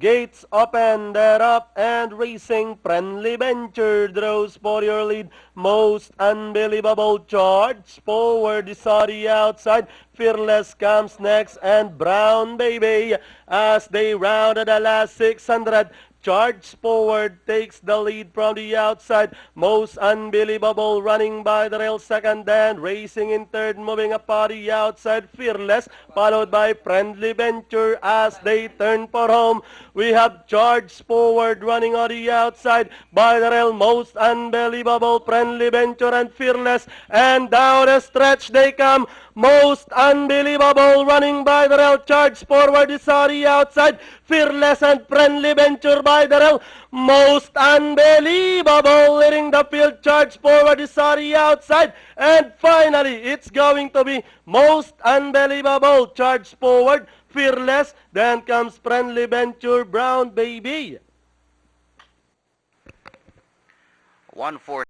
Gates open, they're up and racing. Friendly Venture draws for your lead. Most Unbelievable Charge forward is on the outside. Fearless comes next, and Brown Baby as they rounded the last 600. Charge forward takes the lead from the outside. Most Unbelievable running by the rail second, and racing in third, moving up on the outside. Fearless followed by Friendly Venture as they turn for home. We have Charge forward running on the outside by the rail. Most Unbelievable, Friendly Venture, and Fearless, and down the stretch they come. Most Unbelievable running by the rail. Charge forward is on the outside. Fearless and Friendly Venture by the rail. Most Unbelievable leading the field. Charge forward is on the outside. And finally, it's going to be Most Unbelievable. Charge forward, Fearless. Then comes Friendly Venture, Brown Baby. 1-4.